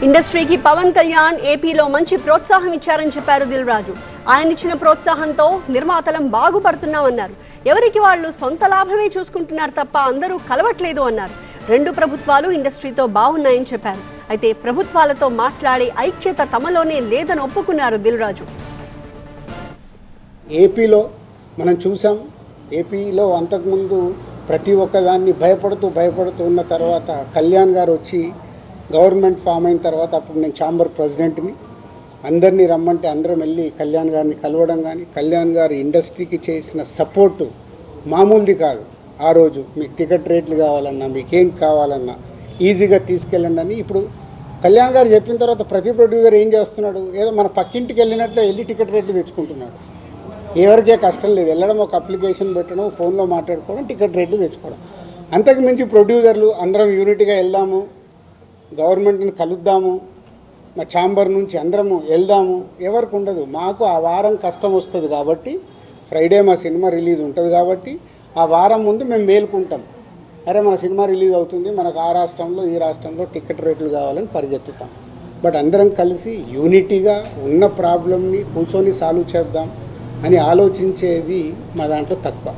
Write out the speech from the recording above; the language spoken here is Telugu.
ఇండస్ట్రీకి పవన్ కళ్యాణ్ ఏపీలో మంచి ప్రోత్సాహం ఇచ్చారని చెప్పారు దిల్ రాజు. ఆయన ఇచ్చిన ప్రోత్సాహంతో నిర్మాతలం బాగుపడుతున్నామన్నారు. ఎవరికి వాళ్ళు సొంత లాభమే చూసుకుంటున్నారు తప్ప అందరూ కలవట్లేదు అన్నారు. రెండు ప్రభుత్వాలు ఇండస్ట్రీతో బాగున్నాయని చెప్పారు. అయితే ప్రభుత్వాలతో మాట్లాడే ఐక్యత తమలోనే లేదని ఒప్పుకున్నారు దిల్ రాజు. ఏపీలో మనం చూసాం, ఏపీలో అంతకుముందు ప్రతి ఒక్కదాన్ని భయపడుతూ ఉన్న తర్వాత కళ్యాణ్ గారు వచ్చి గవర్నమెంట్ ఫామ్ అయిన తర్వాత అప్పుడు నేను ఛాంబర్ ప్రెసిడెంట్ని, అందరినీ రమ్మంటే అందరం వెళ్ళి కళ్యాణ్ గారిని కలవడం కానీ కళ్యాణ్ గారు ఇండస్ట్రీకి చేసిన సపోర్టు మామూలుది కాదు. ఆ రోజు మీకు టికెట్ రేట్లు కావాలన్నా మీకేం కావాలన్నా ఈజీగా తీసుకెళ్ళండి అని. ఇప్పుడు కళ్యాణ్ గారు చెప్పిన తర్వాత ప్రతి ప్రొడ్యూసర్ ఏం చేస్తున్నాడు, ఏదో మన పక్కింటికి వెళ్ళినట్లే వెళ్ళి టికెట్ రేట్లు తెచ్చుకుంటున్నాడు. ఎవరికే కష్టం లేదు, వెళ్ళడం ఒక అప్లికేషన్ పెట్టడం, ఫోన్లో మాట్లాడుకోవడం, టికెట్ రేట్లు తెచ్చుకోవడం. అంతకు మించి ప్రొడ్యూసర్లు అందరం యూనిట్గా వెళ్దాము, గవర్నమెంట్ని కలుద్దాము, మా ఛాంబర్ నుంచి అందరము వెళ్దాము ఎవరికి ఉండదు. మాకు ఆ వారం కష్టం వస్తుంది కాబట్టి, ఫ్రైడే మా సినిమా రిలీజ్ ఉంటుంది కాబట్టి ఆ వారం ముందు మేము మేలుకుంటాం. అరే మన సినిమా రిలీజ్ అవుతుంది, మనకు ఆ రాష్ట్రంలో ఈ రాష్ట్రంలో టికెట్ రేట్లు కావాలని పరిగెత్తుతాం. బట్ అందరం కలిసి యూనిటీగా ఉన్న ప్రాబ్లమ్ని కూర్చొని సాల్వ్ చేద్దాం అని ఆలోచించేది మా దాంట్లో తక్కువ.